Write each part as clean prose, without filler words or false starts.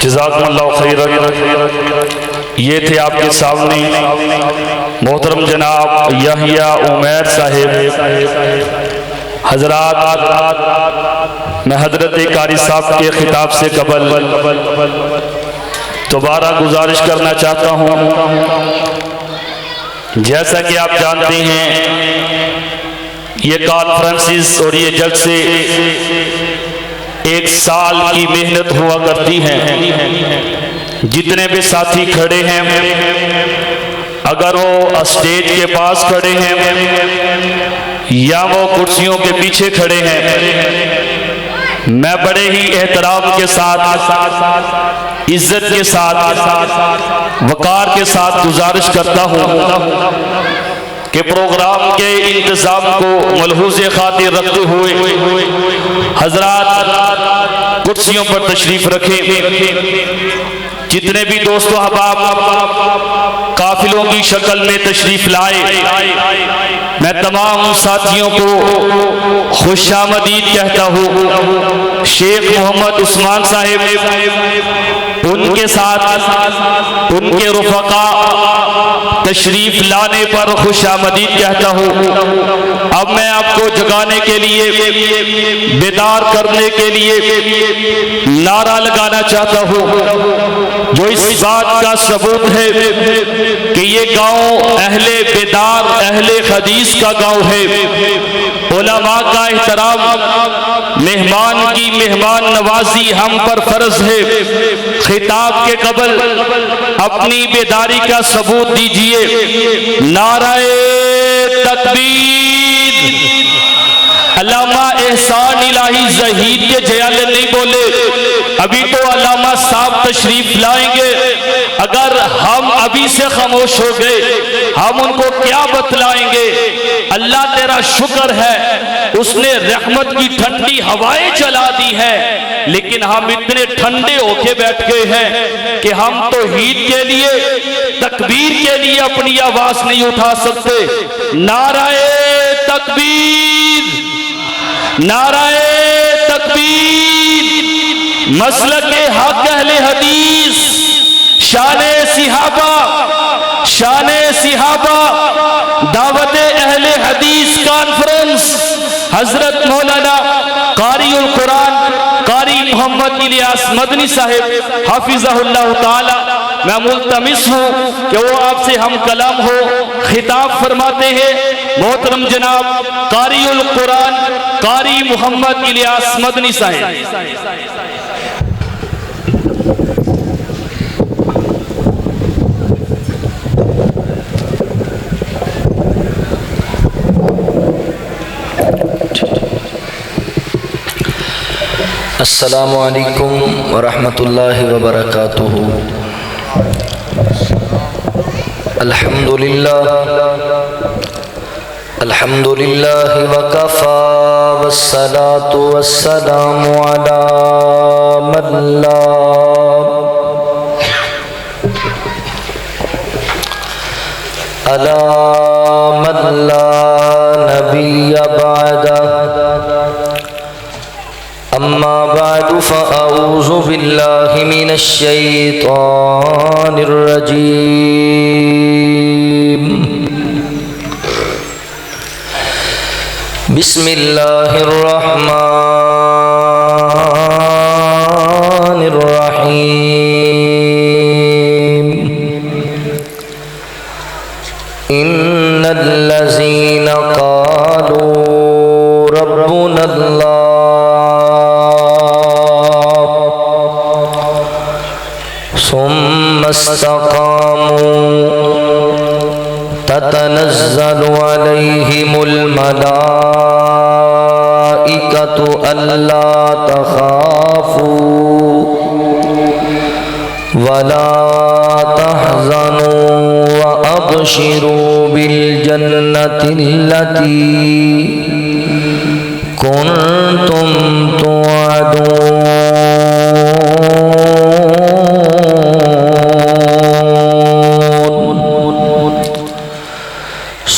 جزاکم اللہ خیرا۔ یہ تھے آپ کے سامنے محترم جناب یحییٰ عمیر صاحب۔ حضرات، میں حضرت قاری صاحب کے خطاب سے قبل دوبارہ گزارش کرنا چاہتا ہوں۔ جیسا کہ آپ جانتے ہیں یہ کانفرنسز اور یہ جلسے ایک سال کی محنت ہوا کرتی ہیں۔ جتنے بھی ساتھی کھڑے ہیں، اگر وہ اسٹیج کے پاس کھڑے ہیں یا وہ کرسیوں کے پیچھے کھڑے ہیں، میں بڑے ہی احترام کے ساتھ، عزت کے ساتھ، وقار کے ساتھ گزارش کرتا ہوں کہ پروگرام کے انتظام کو ملحوظ خاطر رکھتے ہوئے حضرات کرسیوں پر تشریف رکھیں۔ جتنے بھی دوست و احباب قافلوں کی شکل میں تشریف لائے، میں تمام ساتھیوں کو خوش آمدید کہتا ہوں۔ شیخ محمد عثمان صاحب، ان کے ساتھ ان کے رفقا تشریف لانے پر خوش آمدید کہتا ہوں۔ اب میں آپ کو جگانے کے لیے، بیدار کرنے کے لیے نعرہ لگانا چاہتا ہوں، جو اس بات کا ثبوت ہے کہ یہ گاؤں اہل بیدار، اہل حدیث کا گاؤں ہے۔ علماء کا احترام، مہمان کی مہمان نوازی ہم پر فرض ہے۔ خطاب کے قبل اپنی بیداری کا ثبوت دیجئے۔ نعرہ تکبیر۔ علامہ احسان الہی زہید کے جیالے نہیں بولے، ابھی تو علامہ صاحب تشریف لائیں گے۔ اگر ہم ابھی سے خاموش ہو گئے، ہم ان کو کیا بتلائیں گے؟ اللہ تیرا شکر ہے، اس نے رحمت کی ٹھنڈی ہوائیں چلا دی ہے، لیکن ہم اتنے ٹھنڈے ہو کے بیٹھ گئے ہیں کہ ہم توحید کے لیے، تکبیر کے لیے اپنی آواز نہیں اٹھا سکتے۔ نعرہ تکبیر، نعرہ تکبیر۔ مسلک حق اہل حدیث، شان صحابہ، شان صحابہ، دعوت اہل حدیث کانفرنس، حضرت مولانا قاری القرآن قاری محمد الیاس مدنی صاحب حافظہ اللہ تعالی، میں ملتمس ہوں کہ وہ آپ سے ہم کلام ہو۔ خطاب فرماتے ہیں محترم جناب قاری القرآن قاری محمد الیاس مدنی صاحب۔ السلام علیکم ورحمۃ اللہ وبرکاتہ۔ الحمد للہ وکفا والصلاة والسلام علی من لا نبی بعدہ۔ اما بعد فاعوذ باللہ من الشیطان الرجیم۔ بسم اللہ الرحمن الرحیم۔ ان الذین قالوا ربنا اللہ ثم استقاموا تتنزل عليهم الملائكة ألا تخافوا ولا تحزنوا وأبشروا بالجنة التي كنتم توعدون۔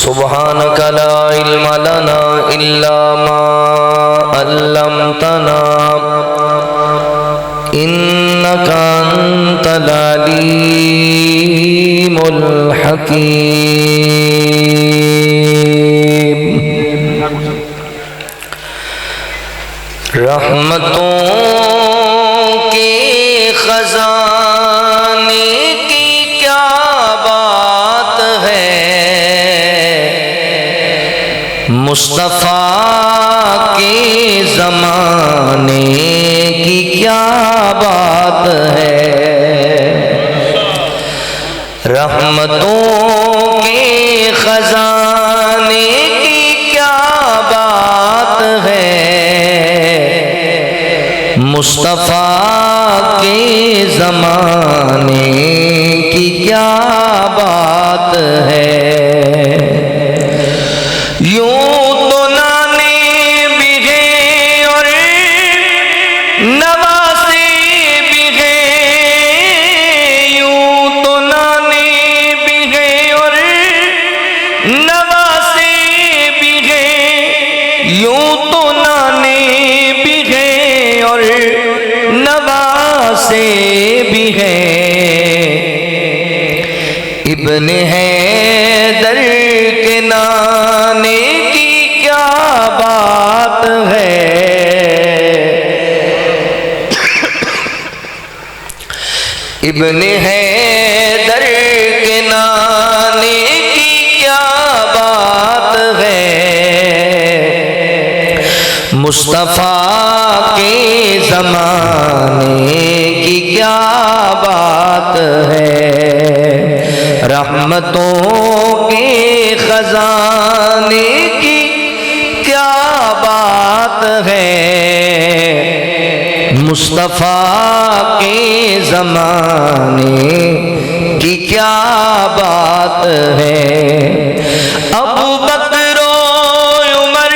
سبحانك لا علم لنا إلا ما علمتنا إنك أنت العلیم الحکیم رحمتوں کے خزانے کی کیا بات ہے مصطفیٰ کے زمانے کی کیا بات ہے رحمتوں کے خزانے کی کیا بات ہے مصطفیٰ کے زمانے کی کیا بات ہے یوں تو نانے بھی ہیں اور نواسے بھی ہیں یوں تو نانے بھی ہیں اور نواسے بھی ہیں یوں تو نانے بھی ہیں اور نواسے بھی ہیں ابن حیدر کے نانے کی کیا بات ہے ابن حیدر کے نانے کی کیا بات ہے مصطفیٰ کے زمانے کی کیا بات ہے رحمتوں کے خزانے کی کیا بات ہے مصطفیٰ کے زمانے کی کیا بات ہے ابو بکر و عمر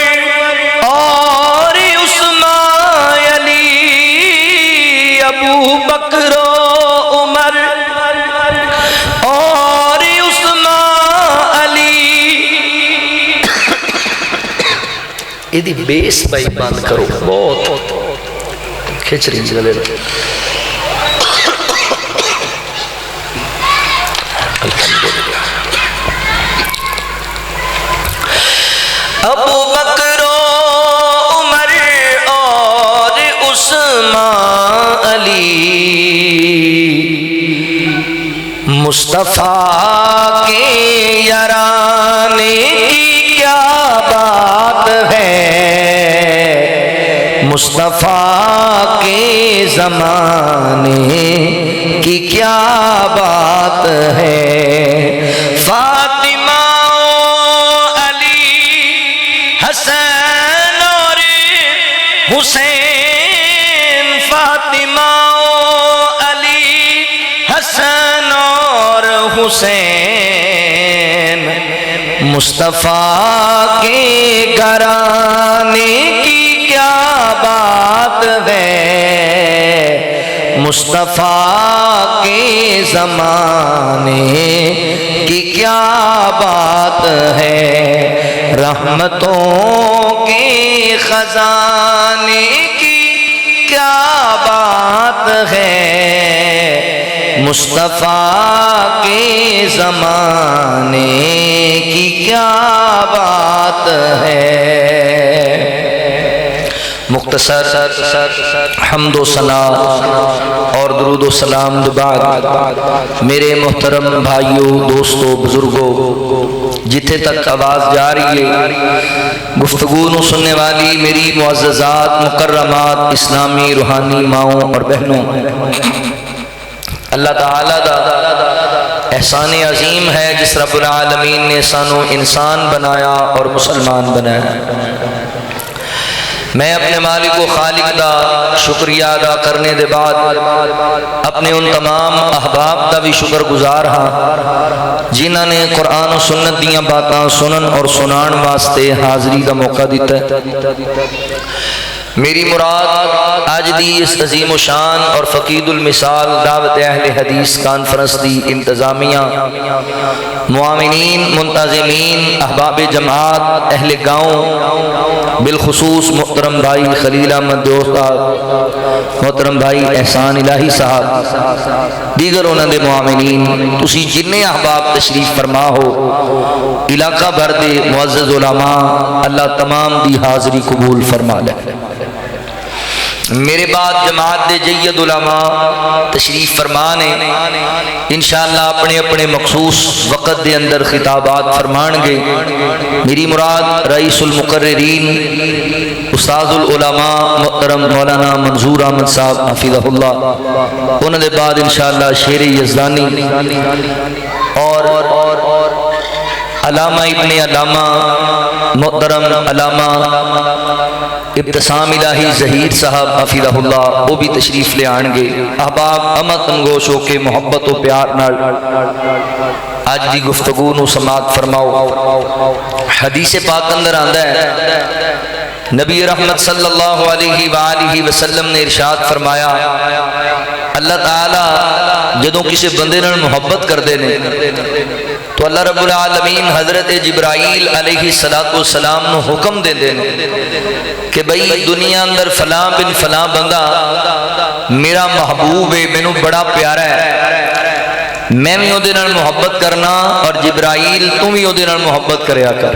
اور عثمان علی ابو بکر و عمر اور عثمان علی یہ بیس بھائی بند کرو بہت کھچ رہی جلے ابو بکر و عمر اور عثمان علی مصطفیٰ کے یارانے کی کیا بات ہے مصطفیٰ کے زمانے کی کیا بات ہے فاطمہ علی حسن اور حسین فاطمہ علی حسن اور حسین مصطفیٰ کے گھرانے کی کیا بات ہے مصطفیٰ کے زمانے کی کیا بات ہے رحمتوں کے خزانے کی کیا بات ہے مصطفیٰ کے زمانے کی کیا بات ہے مختصر حمد و ثنا اور درود و سلام بعد میرے محترم بھائیوں دوستوں بزرگوں جتھے تک آواز جا رہی ہے گفتگو نو سننے والی میری معززات مکرمات اسلامی روحانی ماؤں اور بہنوں اللہ تعالیٰ دا احسان عظیم ہے جس رب العالمین نے سانو انسان بنایا اور مسلمان بنایا میں اپنے مالک و خالق دا شکریہ ادا کرنے دے بعد اپنے ان تمام احباب دا بھی شکر گزار ہاں جنہاں نے قرآن و سنت دیاں باتاں سنن اور سنان واسطے حاضری دا موقع دیتا ہے میری مراد آج دی اس عظیم و شان اور فقید المثال دعوت اہل حدیث کانفرنس دی انتظامیہ معاونین منتظمین احباب جماعت اہل گاؤں بالخصوص محترم بھائی خلیل احمد دوست، محترم بھائی احسان الہی صاحب، دیگر انہوں نے معاونین، تسی جنہیں احباب تشریف فرما ہو، علاقہ بھر دے معزز علماء، اللہ تمام دی حاضری قبول فرما لے۔ میرے بعد جماعت دے جید علماء تشریف فرمانے انشاءاللہ اپنے اپنے مخصوص وقت دے اندر خطابات فرمان گے۔ میری مراد رئیس المقررین استاذ العلماء محترم مولانا منظور احمد صاحب حفظہ اللہ، انہوں نے بعد انشاءاللہ شیر یزدانی اور علامہ ابن علامہ محترم علامہ ابتسام الہی ظہیر صاحب حفظہ اللہ وہ بھی تشریف لے آن گے۔ احباب امت انگوش ہو کے محبت و پیار نال آج دی گفتگو نو سماعت فرماؤ۔ حدیث پاک اندر آندا ہے نبی رحمت صلی اللہ علیہ وآلہ وسلم نے ارشاد فرمایا، اللہ تعالی جدوں کسی بندے نال محبت کردے نے تو اللہ رب العالمین حضرت جبرائیل علیہ السلام نو حکم دے دے کہ بھئی دنیا اندر فلاں بن فلاں بندہ میرا محبوب ہے، مینوں بڑا پیارا ہے، میں بھی اودے نال محبت کرنا اور جبرائیل تو بھی اودے نال محبت کریا کر۔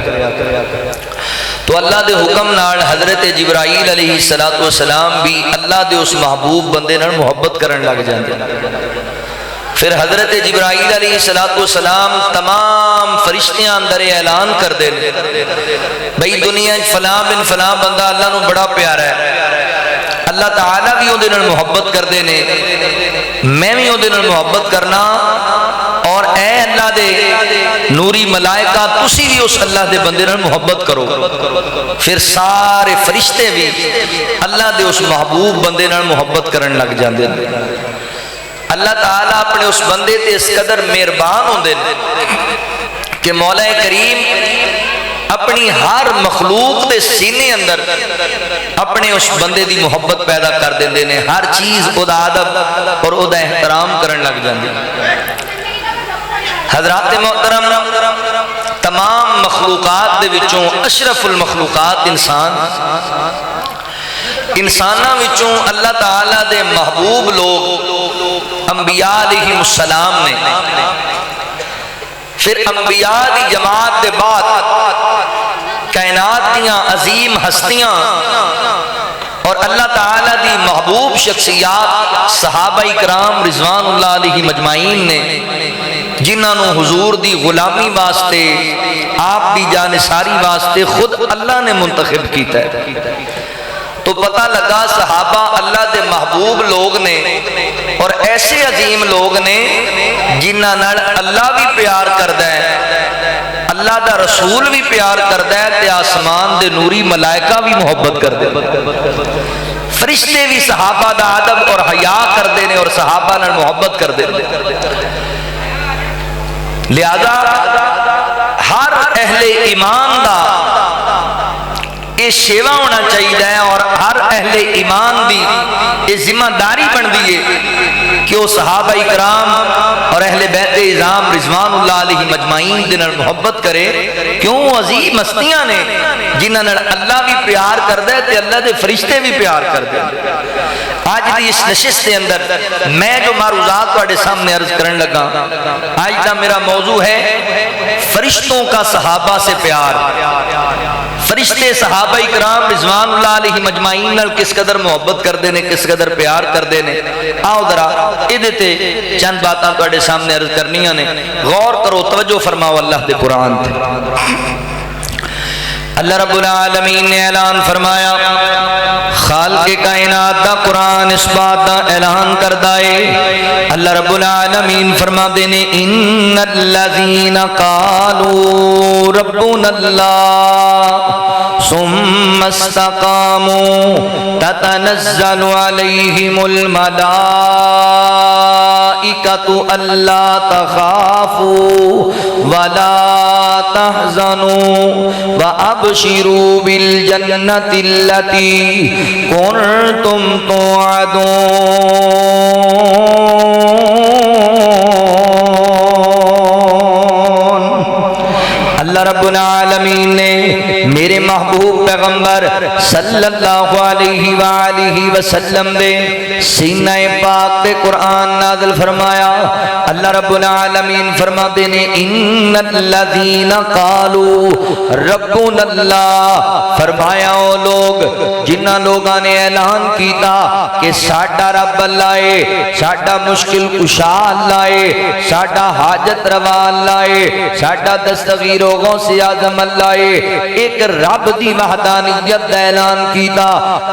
تو اللہ دے حکم نال حضرت جبرائیل علیہ السلام بھی اللہ دے اس محبوب بندے نال محبت کرن لگ جاندے۔ پھر حضرت جبرائیل علیہ السلام تمام فرشتیاں اندر اعلان کر دے بھئی دنیا فلاں بن فلاں بندہ اللہ نو بڑا پیارا ہے، اللہ تعالیٰ بھی اودے نال محبت کر دے نے، میں بھی اودے نال محبت کرنا، اور اے اللہ دے نوری ملائکہ تسی بھی اس اللہ دے بندے نال محبت کرو۔ پھر سارے فرشتے بھی اللہ دے اس محبوب بندے نال محبت کرن لگ جاندے۔ اللہ تعالیٰ اپنے اس بندے تے اس قدر مہربان ہوندے کہ مولا کریم اپنی ہر مخلوق دے سینے اندر اپنے اس بندے دی محبت پیدا کر دیندے نے، ہر چیز ادا ادب اور ادا احترام کرن لگ جاندے۔ حضرات محترم، تمام مخلوقات دے وچوں اشرف المخلوقات انساناں وچوں اللہ تعالیٰ دے محبوب لوگ انبیاء علیہ السلام نے۔ پھر انبیاء دی جماعت دے بعد کائنات دیاں عظیم ہستیاں اور اللہ تعالیٰ دی محبوب شخصیات صحابہ اکرام رضوان اللہ علیہ مجمعین نے، جنہاں نو حضور دی غلامی واسطے آپ دی جانثاری واسطے خود اللہ نے منتخب کیتا ہے۔ تو پتہ لگا صحابہ اللہ دے محبوب لوگ نے اور ایسے عظیم لوگ نے جنہاں نال اللہ بھی پیار کردا ہے، اللہ دا رسول بھی پیار کردا ہے، تے آسمان دے نوری ملائکہ بھی محبت کردے، فرشتے بھی صحابہ دا ادب اور حیا کردے نے اور صحابہ نال محبت کردے۔ لہذا ہر اہل ایمان دا یہ شیوا ہونا چاہیے اور ہر اہل ایمان دی یہ ذمہ داری بن دیئے کہ وہ صحابہ اکرام اور اہل بیت اعظام رضوان اللہ علیہ مجمعین دے نال محبت کرے، کیوں عظیم ہستیاں نے جنہاں نال اللہ بھی پیار کردا ہے تے اللہ دے فرشتے بھی پیار کردے۔ آج دی اس نشست کے اندر میں جو معروضات تواڈے سامنے عرض کرن لگا، آج دا میرا موضوع ہے فرشتوں کا صحابہ سے پیار۔ فرشتے صحابہ اکرام رضوان اللہ علیہ مجمعین نال کس قدر محبت کردے نے، کس قدر پیار کردے نے۔ آؤ ذرا ادھے تے چند باتاں تواڈے سامنے عرض کرنیاں نے، غور کرو، توجہ فرماؤ اللہ دے قرآن تے۔ اللہ رب العالمین نے اعلان فرمایا، خالق کائنات دا قرآن اس بات دا اعلان کردہ ہے۔ اللہ رب العالمین فرما دینے، ان الذین قالوا ربنا اللہ ثم استقاموا تتنزل علیہم الملائکۃ الا تخافوا ولا تحزنوا وابشروا بالجنۃ التي کنتم توعدون۔ اللہ رب العالمین نے میرے محبوب پیغمبر پیغمبر صلی اللہ علیہ وآلہ وسلم دے سینہ پاک تے قرآن نازل فرمایا۔ اللہ رب العالمین فرماتے نے ان الذین قالوا ربنا اللہ، فرمایا وہ لوگ جنہ لوگاں نے اعلان کیتا کہ ساڈا رب اللہ ہے، ساڈا مشکل کشا اللہ ہے، ساڈا حاجت روا اللہ ہے، ساڈا دستگیر و غوث اعظم اللہ ہے، ایک رب دی وحدانیت دا اعلان کیتا۔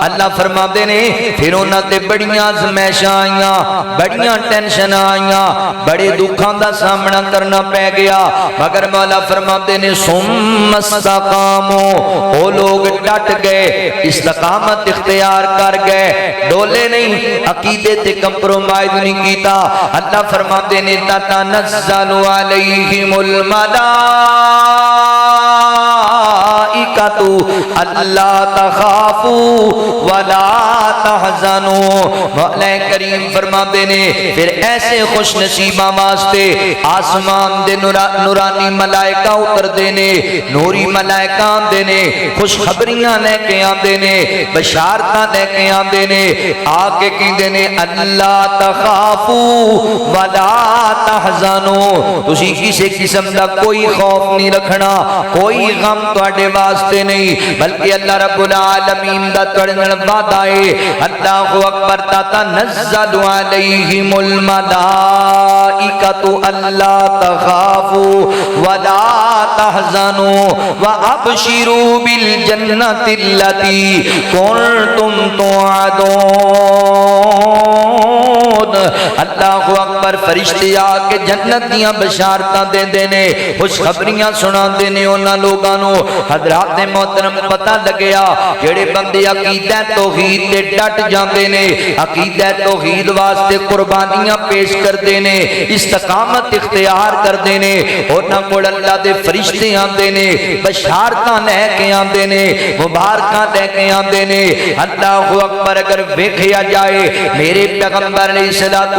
اللہ فرماتے نے پھر انہاں تے بڑیاں آزمائشاں آئیاں، بڑیاں ٹینشن آئیاں، بڑے دکھاں دا سامنا کرنا پہ گیا، مگر مولا فرماتے نے ثم استقاموا، وہ لوگ ڈٹ گئے، استقامت اختیار کر گئے، ڈولے نہیں، عقیدے تے کمپرومائز نہیں کیتا۔ اللہ فرماتے نے تتنزل علیہم الملائکۃ اللہ تخافوا ولا تحزنوا، مولا کریم فرماتے نے پھر ایسے خوش نصیباں واسطے آسمان دے نورانی ملائکہ اتر دینے، نوری ملائکہ آندے نے، خوشخبریاں لے کے آندے نے، بشارتاں لے کے آندے نے، آکے کہندے نے اللہ تخافوا ولا تحزنوا، تسی کسی قسم دا کوئی خوف نہیں رکھنا، کوئی غم تواڈے واسطے نہیں، بلکہ اللہ رب العالمین دا تواڈے نال وعدہ ہے۔ اللہ اکبر، تتنزل علیہم الملائکۃ اللہ تخافوا ولا تحزنوا وابشروا بالجنۃ التي کنتم توعدون۔ اللہ اکبر، فرشتے آ کے جنت دیاں بشارتاں دے دینے، خوشخبریاں سنا دینے انہاں لوگاں نو۔ حضرات محترم پتہ لگیا جڑے بندے عقیدہ توحید تے ڈٹ جاندے نے، عقیدہ توحید واسطے قربانیاں پیش کردے نے، استقامت اختیار کردے نے، انہاں کول اللہ دے فرشتے آندے نے، بشارتاں لے کے آندے نے، مبارکاں لے کے آندے نے۔ اللہ اکبر، اگر ویکھیا جائے میرے پیغمبر علیہ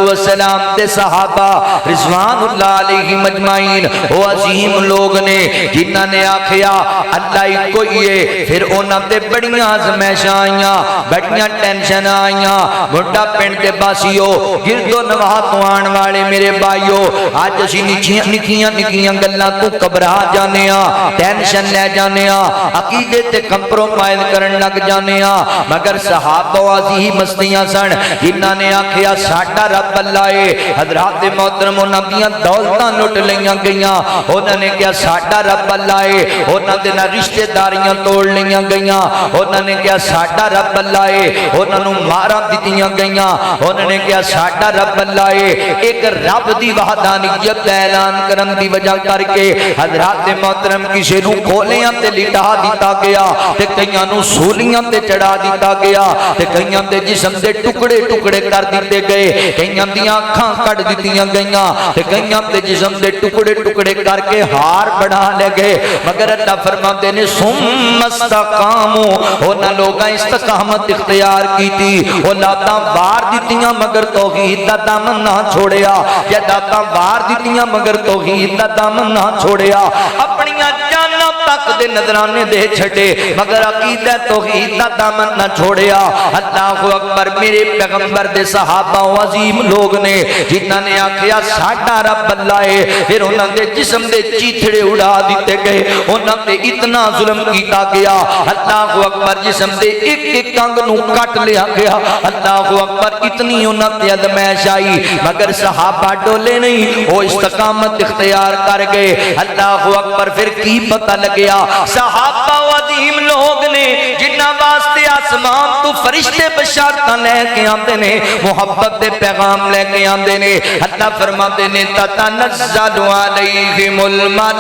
السلام تے صحابہ رضوان اللہ علیہ مجمعین وہ عظیم لوگ نے جنہاں نے آکھیا اللہ ہی کوئی ہے، پھر انہاں تے بڑیاں آزمائشاں آئیاں، بڑیاں ٹینشن آئیاں، بڑا پنڈ دے باسیو، گرد و نواح تو آن والے میرے بھائیو، آج اسی نکیاں گلاں تو گھبرا جانے ہاں، ٹینشن لے جانے ہاں، عقیدے تے کمپرومائز کرن لگ جانے ہاں، مگر صحابہ عظیم ہستیاں سن جنہاں نے آکھیا ساڈا رب اللہ ہے۔ حضرات محترم انہاں دیاں دولتاں لٹ لیاں گئیاں، انہاں نے کہا ساڈا رب اللہ ہے، انہاں دے نال رشتہ داریاں توڑ لیاں گئیاں، انہاں نے کہا ساڈا رب اللہ ہے، انہاں نوں ماراں دتیاں گئیاں، انہاں نے کہا ساڈا رب اللہ ہے۔ ایک رب دی وحدانیت دا اعلان کرن دی وجہ کر کے حضرات محترم کسے نوں کھولیاں تے لٹا دیتا گیا، تے کئیاں نوں سولیاں تے چڑھا دیتا گیا، تے کئیاں دے جسم دے ٹکڑے ٹکڑے کر دیتے گئے، کئیاں دیاں اکھاں کٹ دتیاں گئیاں، تے کئیاں دے جسم دے ٹکڑے ٹکڑے کر کے ہار بنا لے گئے، مگر اللہ فرماتے نے ثم استقاموا، انہاں لوگاں استقامت اختیار کی تھی، وہ لاتاں وار دتیاں مگر توحید دا دامن نہ چھوڑیا، یا لاتاں وار دتیاں مگر توحید دا دامن نہ چھوڑیا، اپنیاں جاناں تک دے نظرانے دے چھٹے مگر عقیدہ توحید دا دامن نہ چھوڑیا۔ اللہ اکبر، میرے پیغمبر دے صحابہ عظیم لوگ نے جنہاں نے آکھیا ساڈا رب اللہ ہے، پھر انہاں دے جسم دے چیتھڑے اڑا دیتے گئے، انہاں تے اتنا ظلم کیتا گیا، اللہ اکبر، جسم دے ایک ایک انگ نوں کٹ لیا گیا، اللہ اکبر، اتنی انہاں تے آزمائش آئی مگر صحابہ ڈولے نہیں، وہ استقامت اختیار کر گئے۔ اللہ اکبر، پھر کی پتہ لگیا صحابہ عظیم لوگ نے جنہاں واسطے آسمان تو فرشتے بشارتاں لے کے آندے نے، محبت دے پیغام لے کے آندے نے۔ اللہ فرماتے نے تتنزل علیہم الملائکۃ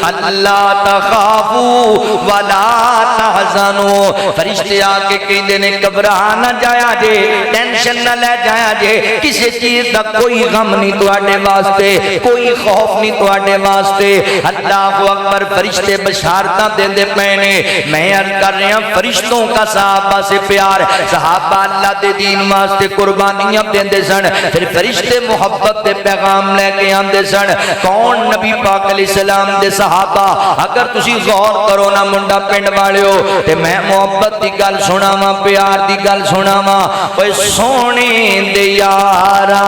اللہ تخافوا ولا تحزنوا، فرشتے آ کے کہندے نے گھبرا نہ جایا جے، ٹینشن نہ لے جایا جے، کسی چیز دا کوئی غم نہیں تواڈے واسطے، کوئی خوف نہیں تواڈے واسطے۔ اللہ اکبر، فرشتے بشارتاں دیندے پئے نے۔ میں عرض کر رہا ہوں فرشتوں کا صحابہ سے پیار، صحابہ اللہ دے دین واسطے قربانیاں دیندے سن، پھر فرشتے محبت دے پیغام لے کے آندے سن۔ کون نبی پاک علیہ السلام دے صحابہ اگر تسی غور کرو نا منڈا پنڈ والیو تے میں محبت دی گل سناواں پیار دی گل سناواں اوے سونے دے یاراں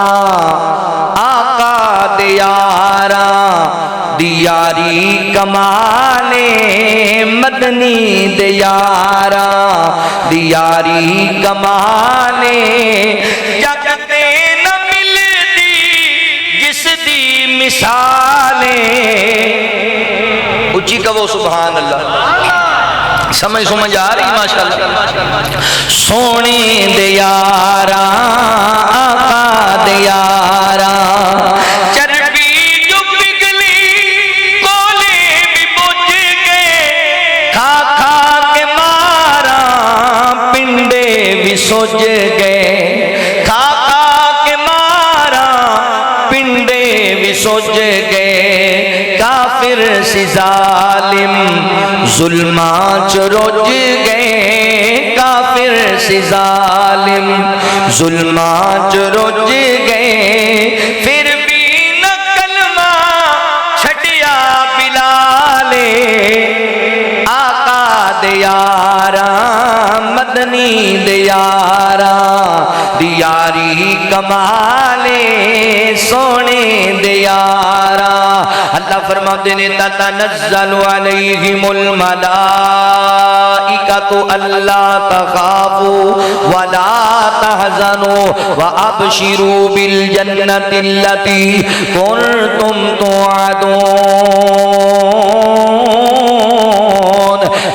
آقا دے یاراں دیاری کمالے مدنی دے یاراں دیاری کمالے جگتے نہ ملدی جس دی مثالیں اچھی کہو سبحان اللہ سمجھ آ رہی ماشاءاللہ سونے دے یاراں آقا دے یاراں چربی جو پگھلی کولے بھی بجھ گئے کھا کھا کے ماراں پنڈے بھی سج گئے کھا کھا کے ماراں پنڈے بھی سج گئے کافر سی ظالم ظلماں چ رج گئے کافر سی ظالم ظلماں چ رج گئے پھر بھی نہ کلمہ چھٹیا بلال آقا دے یاراں مدنی دے یاراں دیاری کمالے سونے دے یاراں اللہ فرماتے نے تتنزل علیہم الملائکۃ الا تخافوا ولا تحزنوا وابشروا بالجنۃ التي کنتم توعدون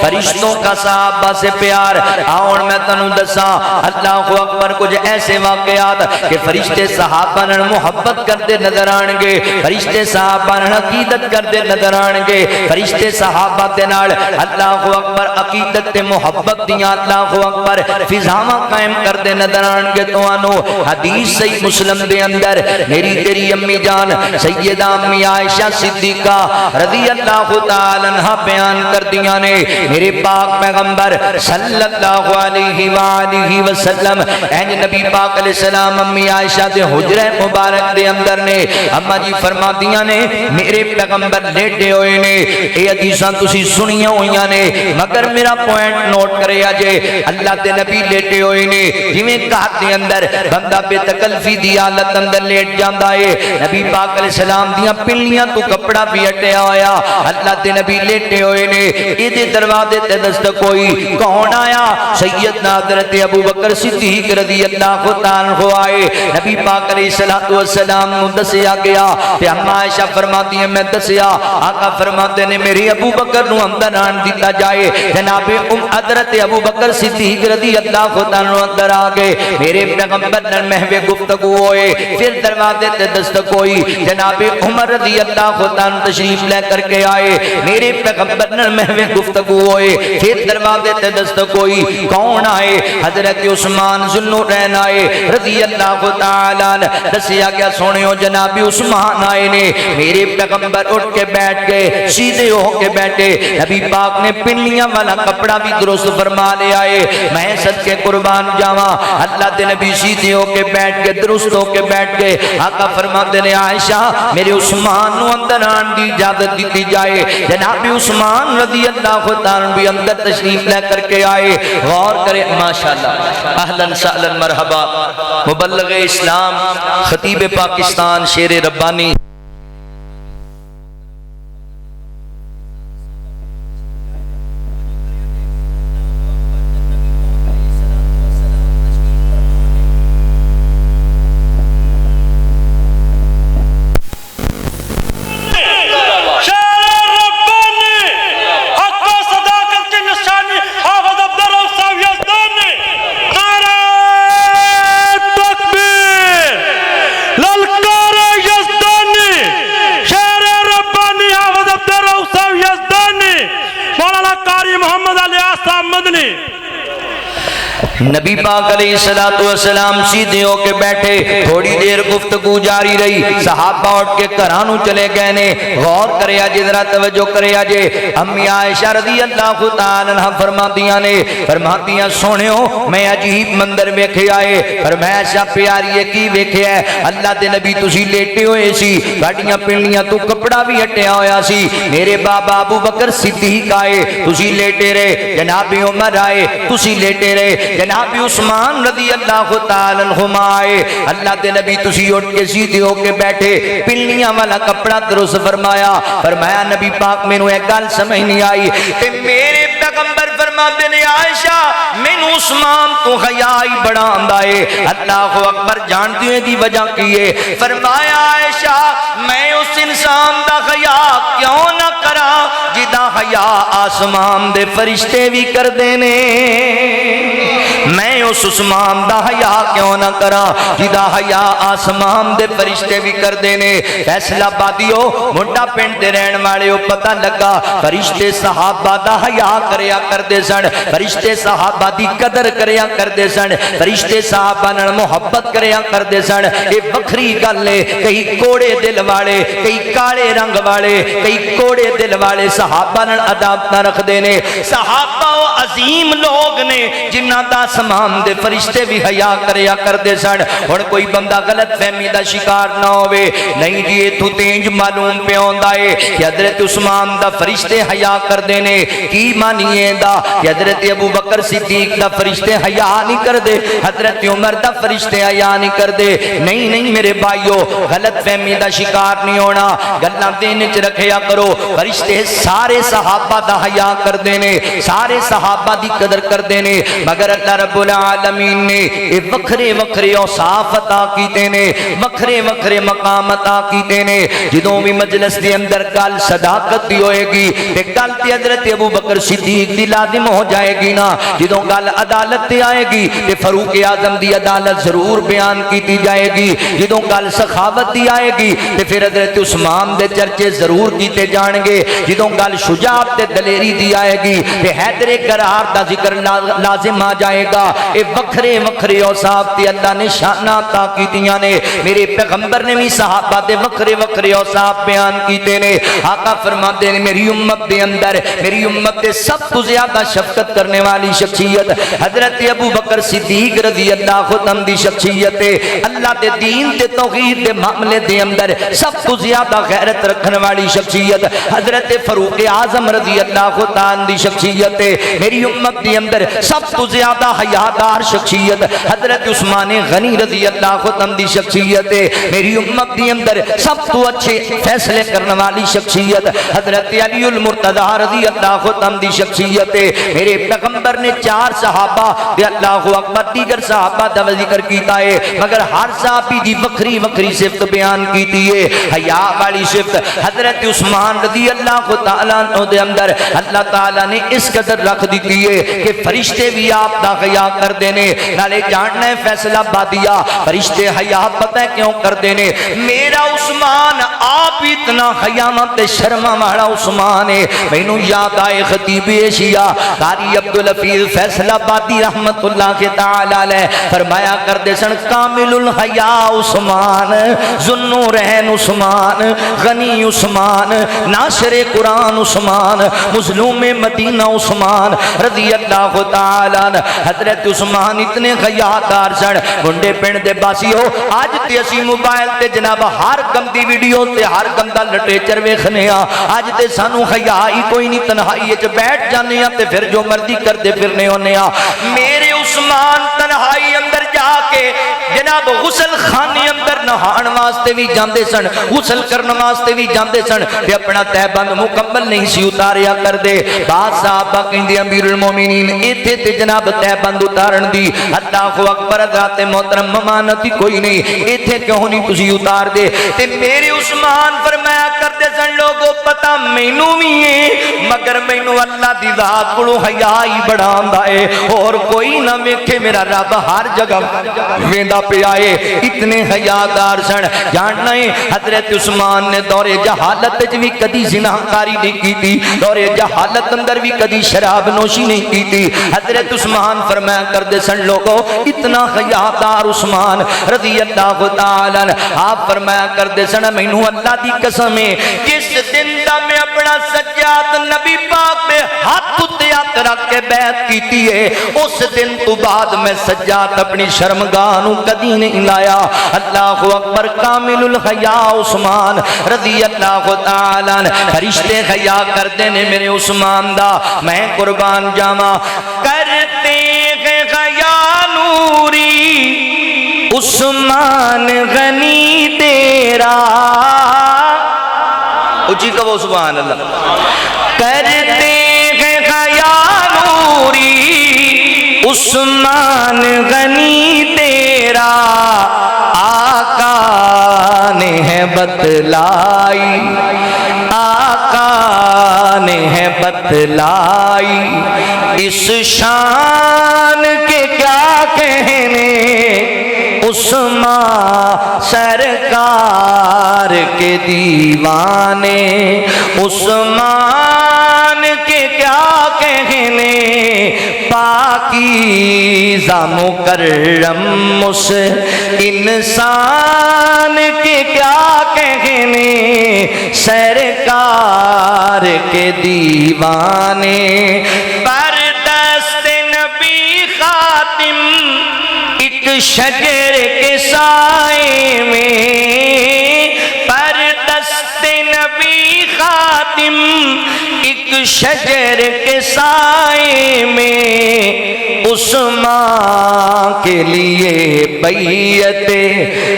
فرشتوں کا صحابہ سے پیار آؤں میں تنوں دساں اللہ اکبر کچھ ایسے واقعات کہ فرشتے صحابہ نے محبت کرتے نظر آنگے فرشتے صحابہ نے عقیدت کرتے نظر آنگے فرشتے صحابہ دے نال اللہ اکبر عقیدت تے محبت دیاں اللہ اکبر فضاواں قائم کرتے نظر آنگے تو آنو حدیث صحیح مسلم دے اندر میری تیری امی جان سیدہ امی عائشہ صدیقہ رضی اللہ تعالی عنہ بیان کر دیاں نے میرے پاک پیغمبر صلی اللہ علیہ وآلہ وسلم اینج نبی پاک علیہ السلام امی عائشہ دے حجرہ مبارک دے اندر نے اما جی فرما دیاں نے میرے پیغمبر لیٹے ہوئے نے اے حدیثاں تسی سنیاں ہوئیاں نے مگر میرا پوائنٹ نوٹ کرے آجے اللہ دے نبی لیٹے ہوئے نے جویں کہت دے اندر بندہ بے تکلفی دی حالت اندر لیٹ جاندا ہے نبی پاک علیہ السلام دیاں پلیاں تو کپڑا بھی ہٹیا ہویا اللہ دے نبی لیٹے ہوئے نے اے دے دروازے تے دستک ہوئی کون آیا سیدنا حضرت ابو بکر صدیق رضی اللہ تعالیٰ عنہ آئے نبی پاک علیہ السلام نو دسیا گیا تے اما عائشہ فرماتی ہیں میں دسیا آقا فرماتے نے میری ابو بکر نو اندر آن دیتا جائے جناب حضرت ابو بکر صدیق رضی اللہ تعالیٰ عنہ اندر آگے میرے پیغمبر نے محو گفتگو ہوئے پھر دروازے تے دستک ہوئی جناب عمر رضی اللہ تعالیٰ عنہ تشریف لے کر کے آئے میرے پیغمبر نے محو گفتگو ہوئے پھر دروازے تے دستک ہوئی کون آئے حضرت عثمان ذوالنورین آئے رضی اللہ تعالیٰ عنہ دسیا گیا سونےو جناب عثمان آئے نے میرے پیغمبر اٹھ کے بیٹھ گئے سیدھے ہو کے بیٹھے نبی پاک نے پنلیاں والا کپڑا بھی درست فرما لے آئے میں صدقے قربان جاواں اللہ دے نبی سیدھے ہو کے بیٹھ گئے درست ہو کے بیٹھ گئے آقا فرماتے نے عائشہ میرے عثمان نو اندر آن دی اجازت دیتی جائے جناب عثمان رضی اللہ تعالیٰ بھی اندر تشریف لے کر کے آئے غور کرے ماشاءاللہ اہلاً سہلاً مرحبا مبلغ اسلام خطیب پاکستان شیر ربانی للکار یزدانی نبی پاک علیہ السلام سیدھے ہو کے بیٹھے، تھوڑی دیر گفتگو جاری رہی، صحابہ اٹھ کے گھرانوں چلے گئے نے۔ غور کرے آجے، ذرا توجہ کرے آجے، امی عائشہ رضی اللہ تعالی عنہ فرماتیاں سونیو میں عجیب مندر ویکھے آئے۔ فرمایا ایسا پیاری ہے کی ویکھے ہے؟ اللہ دے نبی تسی لیٹے ہوئے سی، گاڑیاں پنڈیاں تو کپڑا بھی ہٹیا ہویا سی، میرے بابا ابو بکر صدیق آئے تسی لیٹے رہے، جناب عمر آئے تسی لیٹے رہے، جناب عثمان رضی اللہ تعالی عنہ آئے، اللہ دے نبی تسی اٹھ کے سیدھے ہو کے بیٹھے، پنڈیاں والا کپڑا درست فرمایا نبی پاک میں نو ایک گل سمجھ نہیں آئی تے میرے پیغمبر فرماتے نے عائشہ مینوں عثمان تو حیا ہی بڑا آندا ہے۔ اللہ اکبر، جانتی ہیں دی وجہ کی ہے؟ فرمایا عائشہ میں اس انسان دا حیا کیوں نہ کرا جدا حیا آسمان دے فرشتے بھی کر دینے، میں اس عثمان دا حیا کیوں نہ کرا جدا حیا آسمان دے فرشتے بھی کر دینے۔ فیصلہ بادیو منڈا پنڈ دے رہن والے ہو، پتہ لگا فرشتے صحابہ دا حیا کریا کر دے سن، فرشتے صحابہ دی قدر کریا کر دے سن، فرشتے صحابہ نال محبت کریا کر دے سن۔ اے وکھری گل ہے، کئی کوڑے دل والے، کئی کالے رنگ والے، کئی کوڑے دل والے صحابہ نال عداوت نہ رکھ دینے۔ صحابہ وہ عظیم لوگ نے جنہاں دا آسمان دے فرشتے بھی حیا کریا کر دے سن۔ اور کوئی بندہ غلط فہمی دا شکار نہ ہوئے، نہیں جی یہ تو تینج معلوم پہ ہوندا ہے کہ حضرت عثمان دا فرشتے حیا کر دینے، کی مانیے دا کہ حضرت ابو بکر صدیق دا فرشتے حیا نہیں کر دے، حضرت عمر دا فرشتے حیا نہیں کر دے۔ نہیں میرے بھائیو، غلط فہمی دا شکار نہیں ہونا، گلاں دین وچ رکھیا کرو۔ فرشتے سارے صحابہ دا حیا کر دینے، سارے صحابہ دی قدر کر دینے، مگر اللہ رب العالمین نے اے وکھرے وکھرے اوصاف عطا کیتے نے، وکھرے وکھرے مقام عطا کیتے نے۔ جدوں بھی مجلس دے اندر گل صداقت دی ہوئے گی تے گل تے حضرت ابو بکر صدیق دی لازم ہو جائے گی نا، جدوں گل عدالت تے آئے گی تے فاروق اعظم دی عدالت ضرور بیان کیتی جائے گی، جدوں گل سخاوت دی آئے گی تے پھر حضرت عثمان دے چرچے ضرور کیتے جان گے، جدوں گل شجاعت تے دلیری دی آئے گی تے حیدر قرار دا ذکر لازم آ جائے گا۔ اے وکھرے وکھرے اوصاف تے اللہ نے شاناں عطا کیتیاں نے، میرے پیغمبر نے بھی صحابہ دے وکھرے وکھرے اوصاف بیان کیتے نے۔ آقا فرماتے ہیں میری امت دے اندر، میری امت دے سب تو زیادہ شفقت کرنے والی شخصیت حضرت ابو بکر صدیق رضی اللہ عنہ دی شخصیت ہے۔ اللہ دے دین تے توحید دے معاملے دے اندر سب تو زیادہ غیرت رکھنے والی شخصیت حضرت فاروق اعظم رضی اللہ عنہ دی شخصیت ہے۔ میری امت دے اندر سب تو زیادہ حیادار شخصیت حضرت عثمان غنی رضی اللہ عنہ دی شخصیت ہے۔ میری امت دے اندر سب تو اچھے فیصلے کرنے والی شخصیت حضرت علی المرتضی رضی اللہ عنہ دی شخصیت ہے۔ میرے پیغمبر نے 4 صحابہ دے اللہ اکبر دیگر صحابہ دا ذکر کیتا ہے، مگر ہر صحابی دی وکھری وکھری صفت بیان کیتی ہے۔ حیا والی صفت حضرت عثمان رضی اللہ تعالی عنہ دے اندر اللہ تعالی نے اس قدر رکھ دیتی ہے کہ فرشتے بھی آپ دا حیا کر دینے۔ نالے جاننا ہے فیصلہ بادیا فرشتے حیا پتہ ہے کیوں کر دینے؟ میرا عثمان آپ اتنا حیامت شرما والا عثمان ہے۔ مینوں یاد آئے خطیب ایشیا قاری عبدالحفیظ فیصلہ بادی رحمت اللہ تعالی علیہ فرمایا کر دے سن کامل الحیا عثمان، ذوالنورین عثمان، غنی عثمان، ناشر قرآن عثمان، مظلوم مدینہ عثمان رضی اللہ تعالی عنہ۔ حضرت عثمان اتنے حیادار سن، منڈے پنڈ دے باسی ہو آج تے اسی موبائل تے جناب ہر گندی ویڈیو تے ہر گندا لٹریچر ویکھنے آ، اج تے سانو حیا ہی کوئی نہیں، تنہائی وچ بیٹھ جانے آ تے پھر جو مرضی کردے پھرنے ہونے آ۔ میرے عثمان تنہائی اندر جا کے جناب غسل خانے اندر نہان واسطے بھی جاندے سن، غسل کرن واسطے بھی جاندے سن تے اپنا تہبند مکمل نہیں سی اتاریا کر دے۔ بعض صحابہ کہندے امیر المومنین ایتھے تے جناب تہبند اتارن دی اللہ اکبر ذات محترم ممانت کوئی نہیں، ایتھے کیوں نہیں تسی اتار دے؟ تے میرے عثمان فرمایا کرتے سن لوگوں پتہ مینوں بھی ہے مگر مینوں اللہ دی ذات کولوں حیا ہی بڑا آندا ہے، اور کوئی نہ ویکھے میرا رب ہر جگہ ویندا پیا ہے۔ اتنے حیا حیادار سن. جاننا ہے حضرت عثمان نے دور جہالت بھی کدی زناکاری نہیں کی تھی, دور جہالت اندر بھی کدی شراب نوشی نہیں کی تھی. حضرت عثمان فرمایا کرتے سن لوگوں اتنا حیادار عثمان رضی اللہ تعالیٰ عنہ, آپ فرمایا کرتے سن مینوں اللہ دی قسم ہے جس دن دا میں اپنا سجاد نبی پاک پہ ہاتھ اتے ہاتھ رکھ کے بیعت کیتی ہے اس دن تو بعد میں سجاد اپنی شرمگاہ نو کدی نہیں لایا. اللہ اکبر. کامل الحیا عثمان رضی اللہ تعالیٰ عنہ. فرشتے حیا کرتے نے میرے عثمان دا, میں قربان جاواں. کرتے ہیں حیا نوری عثمان غنی تیرا, اچھی کہو سبحان اللہ. کرتے ہیں حیا نوری عثمان غنی تیرا, آقا نے ہے بتلائی, آقا نے ہے بتلائی اس شان کے کیا کہنے, عثمان سرکار کے دیوانے, عثمان کے کیا کہنے, پاکیزہ مکرم اس انسان کے کیا کہنے, سرکار کے دیوانے. پر دست نبی خاتم ایک شجر کے سائے میں, پر دست نبی خاتم ایک شجر کے سائے میں, عثمان کے لیے بیعت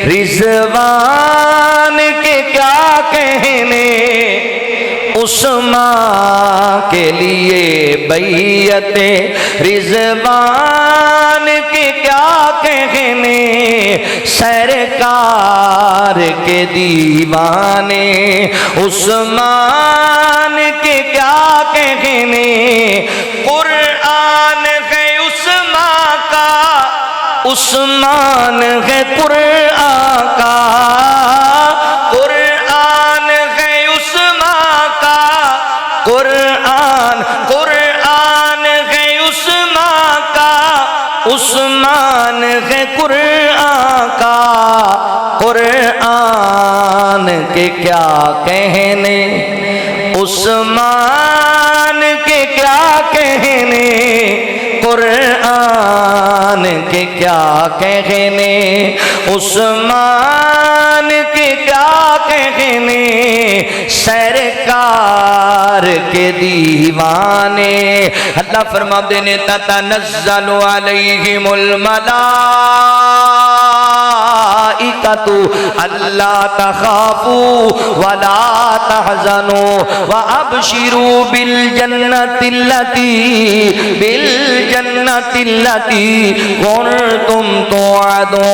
رضوان کے کیا کہنے, عثمان کے لیے بیعت رضوان کے کیا کہنے, سرکار کے دیوانے, عثمان کے کیا کہنے. قرآن ہے عثمان کا, عثمان ہے قرآن کا, قرآن ہے عثمان کا, قرآن قرآن ہے عثمان کا, عثمان ہے قرآن کا. قرآن کے کیا کہنے, عثمان کے کیا کہنے, قرآن کے کیا کہنے, عثمان کے کیا کہنے, سرکار کے دیوانے. اللہ فرماتے ہیں تتنزل علیہم الملائکۃ الا تخافوا ولا تحزنوا وابشروا بالجنۃ التي كنتم توعدون.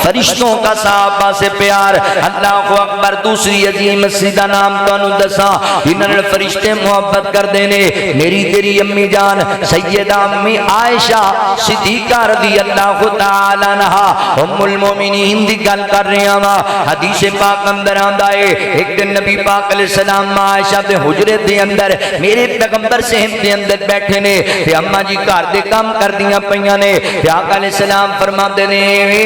فرشتوں کا صحابہ سے پیار. اللہ اکبر. دوسری عظیم مسجد کا نام تو دسا جنہوں نے فرشتے محبت کر دینے. میری تیری امی جان سیدہ امی عائشہ صدیقہ رضی اللہ تعالی عنہا ام المومنین دی گل کر رہے ہیں. حدیث پاک اندر آندا ہے ایک دن نبی پاک علیہ السلام عائشہ دے حجرے دے اندر میرے پیغمبر صحن دے اندر بیٹھے نے تے اما جی گھر دے کام کردیاں پیاں نے. تے آقا علیہ السلام فرماندے نے اے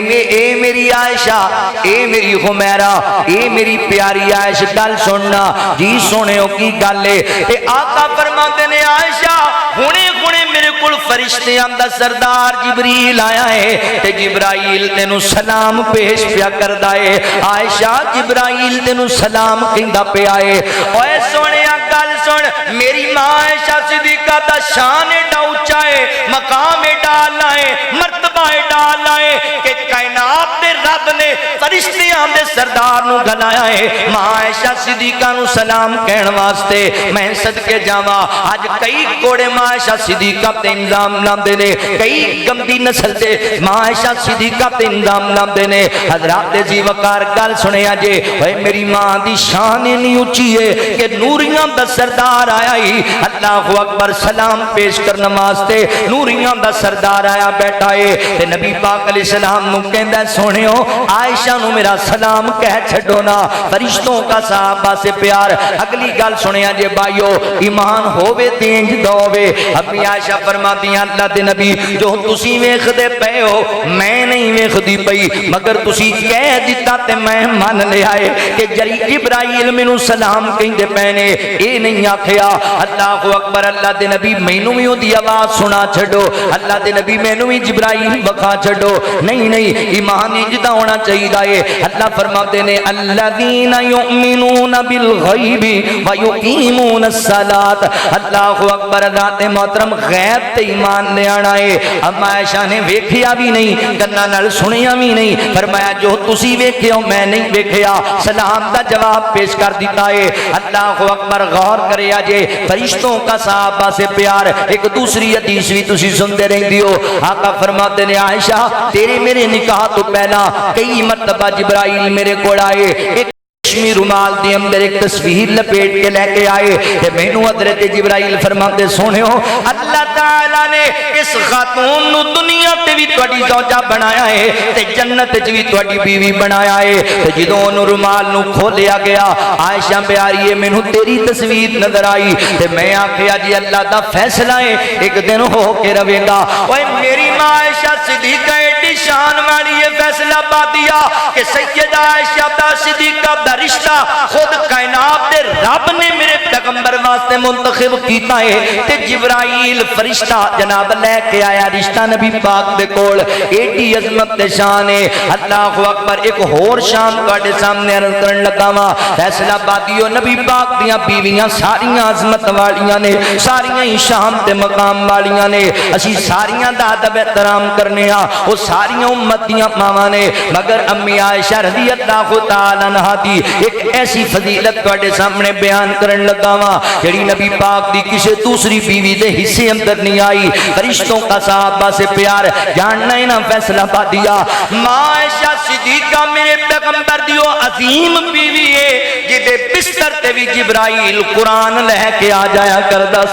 میری عائشہ, اے میری حمیرہ, اے میری پیاری عائشہ گل سننا. جی سنو کی گل ہے. تے آقا فرماندے نے عائشہ ہونے ہونے میرے کول فرشتیاں دا سردار جبریل آیا ہے تے جبرائیل تینوں سلام پیش پیا کردا ہے. عائشہ جبرائیل تینوں سلام کہندا پیا ہے. اوے سونیا گل سن, میری ماں عائشہ صدیقہ دا شان ایڈا اونچا ہے, مقام ایڈا اعلیٰ ہے, مرتبہ ایڈا اعلیٰ ہے کہ کہ کائنات دے رب نے فرشتیاں دے سردار نو گلایا ہے ماں عائشہ صدیقہ نو سلام کہن واسطے میں صدقے جاواں اج کئی کوڑے ماں عائشہ صدیقہ تے انضام لاندے نے کئی گندی نسل دے ماں عائشہ صدیقہ تے انضام لاندے نے حضرات جی وقار گل سنیا جے اے میری ماں دی شان نہیں اونچی ہے کہ نوریاں دا سردار آیا ہی اللہ اکبر سلام پیش کرنا واسطے نوریاں دا سردار آیا بیٹھا ہے تے نبی پاک علیہ السلام نو کہندا سونےو عائشہ نو میرا سلام کہہ چھڈو نا فرشتوں کا صحابہ سے پیار اگلی گل سنیا جے بھائیو ایمان ہووے تے انج دووے اپنی عائشہ فرماتی ہیں اللہ دے نبی جو تسی ویکھدے پئے ہو میں نہیں ویکھدی پئی مگر تسی کہہ دتا تے میں من لیا ہے کہ جبرائیل مینوں سلام کہندے پے نے اے نہیں آکھیا اللہ اکبر اللہ دے نبی مینوں وی اودی آواز سنا چھڈو اللہ دے نبی مینوں وی جبرائیل وکھا چھڈو نہیں ایمان اجدا ہونا چاہیے اللہ فرماتے نے الذین یؤمنون بالغیب ویقیمون الصلاۃ اللہ اکبر ذات محترم غیب تے ایمان لے آنا ہے اما عائشہ نے ویکھیا بھی نہیں کناں نال سنیا بھی نہیں فرمایا جو تسی ویکھیو میں نہیں ویکھیا سلام دا جواب پیش کر دیتا ہے اللہ اکبر غور کریا جے فرشتوں کا صحابہ سے پیار ایک دوسری حدیث بھی تسی سنتے رہندی ہو آقا فرماتے نے عائشہ تیرے میرے نکاح تو پہلا کئی مرتبہ جبرائیل میرے کوڑ آئے ایک ریشمی رومال دے اندر ایک تصویر لپیٹ کے لے کے آئے تے مینوں حضرت جبرائیل فرماتے سونےو اللہ تعالی نے اس خاتون نو دنیا تے بھی تہاڈی زوجہ بنایا ہے تے جنت وچ بھی تہاڈی بیوی بنایا ہے تے جدوں اونوں رومال نو کھولیا گیا عائشہ پیاری ہے مینوں تیری تصویر نظر آئی تے میں آکھیا جی اللہ دا فیصلہ ہے ایک دن ہو کے رہے گا اوے میری ماں عائشہ صدیقہ ایڈی شان والی یہ فیصلہ پا دیا کہ سیدہ عائشہ صدیقہ دا رشتہ خود کائنات دے رب نے میرے پیغمبر واسطے منتخب کیتا ہے تے جبرائیل فرشتہ جناب لے کے آیا رشتہ نبی پاک دے کول ایڈی عظمت تے شان ہے اللہ اکبر ایک اور شان تواڈے سامنے عرض کرن لگا وا فیصلہ بادیو نبی پاک دیاں بیویاں ساریاں عظمت والیاں نے ساریاں ہی شان تے مقام والیاں نے اسی ساریاں دا ادب احترام کرنے ہاں وہ ساریاں امت دیاں ماواں نے مگر امی عائشہ رضی اللہ تعالی عنہا دی ایک ایسی فضیلت تواڈے سامنے بیان کرن لگا وا جڑی نبی پاک دی کسی دوسری بیوی دے حصے اندر نہیں آئی فرشتوں کا صحابہ سے پیار جاننا ہی نہ فیصلہ پا دیا ماں عائشہ صدیقہ میرے پیغمبر دیو عظیم بیوی ہے جدے بستر تے بھی جبرائیل قرآن لے کے آ جایا کردا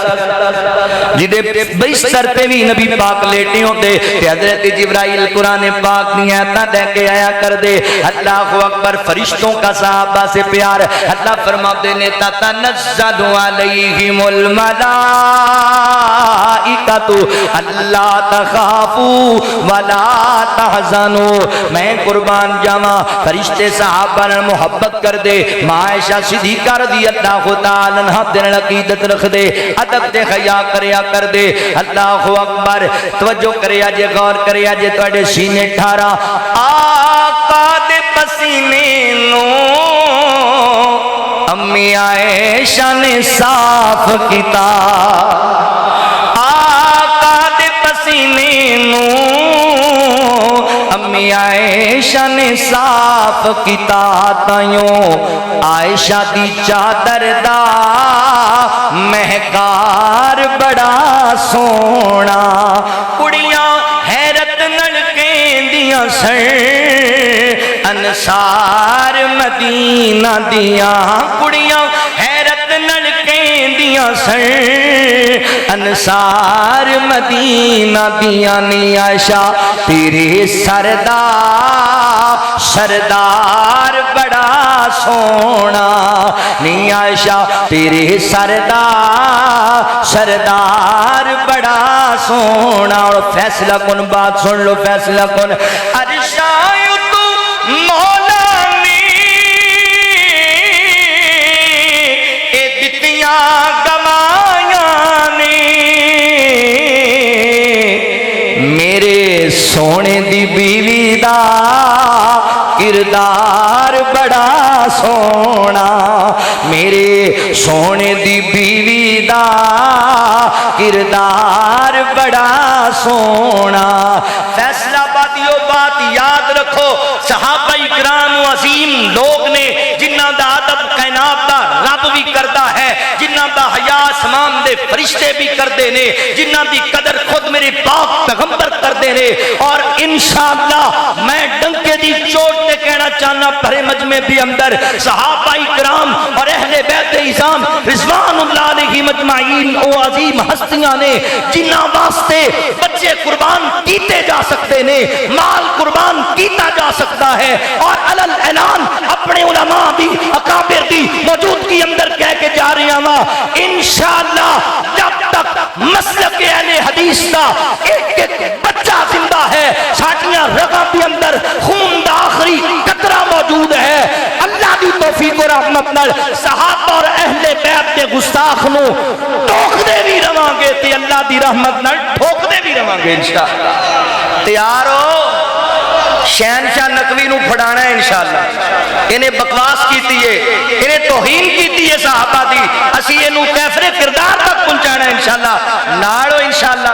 جدے بستر تے بھی نبی پاک لیٹے ہوندے تے حضرت جبرائیل قرآن پاک دی آیتاں لے کے آیا کر دے اللہ اکبر فرشتوں کا صحابہ سے پیار اللہ فرماتے نے تتنزل علیہم الملائکۃ اللہ تخافوا ولا تحزنوا میں قربان جاواں فرشتے صحابہ نے محبت کر دے ماں عائشہ صدیقہ رضی اللہ تعالی عنہا دل عقیدت رکھ دے ادب تے حیا کریا کر دے اللہ اکبر توجہ کریا جے غور کریا جے تواڈے سینے ٹھارا آقا دے پسینے نو امی عائشہ نے صاف کیتا آقا دے پسینے نو امی عائشہ نے صاف کیتا تائیوں عائشہ دی چادر دا مہکار بڑا سونا کڑیاں حیرت نال کہندیاں سن انصار مدینہ دیاں کڑیاں حیرت نال کہندیاں سن انصار مدینہ دیاں نی عائشہ تیرے سردار بڑا سونا نی عائشہ تیرے سردار بڑا سونا اور فیصلہ کن بات سن لو فیصلہ کن ارشایو تو مولا نے اے دتیاں گمایاں نے میرے سونے دی بیوی دا کردار بڑا سونا میرے سونے دی بیوی دا کردار بڑا سونا۔ فیصلہ بادیو بات یاد رکھو، صحابہ اکرام عظیم لوگ نے جنہاں دا ادب کائنات دا رب بھی کردا ہے، جنہاں دا حیا اسمان دے فرشتے بھی کردے نے، جنہاں دی قدر خود میرے پاک پیغمبر کردے نے۔ اور انشاءاللہ میں ڈنکے دی چوٹ تے کہنا چاہنا پرے مجمع بھی اندر صحابہ اکرام اور اہل بیت اعظام رضوان اللہ علیہ مجمعین او عظیم ہستیاں نے جنہاں واسطے بچے قربان کیتے جا سکتے نے، مال قربان کیتا جا سکتا ہے، اور علل اعلان اپنے علماء بھی اکابر بھی موجودگی اندر کہہ کے جا رہے ہیں انشاءاللہ جب تک مسلک اہل حدیث کا ایک ایک بچہ زندہ ہے، ساٹیاں رگاں بھی اندر خون دا آخری قطرہ موجود ہے، اللہ دی توفیق و رحمت نال صحابہ اور اہل بیت دے گستاخ نو ٹوک دے بھی رواں گے تے اللہ دی رحمت نال ٹھوک دے بھی رواں گے انشاءاللہ۔ تیار ہو؟ شہنشاہ نقوی نو پھڑانا ہے انشاءاللہ۔ انہیں بکواس کیتی ہے، انہیں توہین کیتی ہے صحابہ دی، اسی انہوں کیفر کردار تک پہنچانا ہے انشاءاللہ۔ ناڑو انشاءاللہ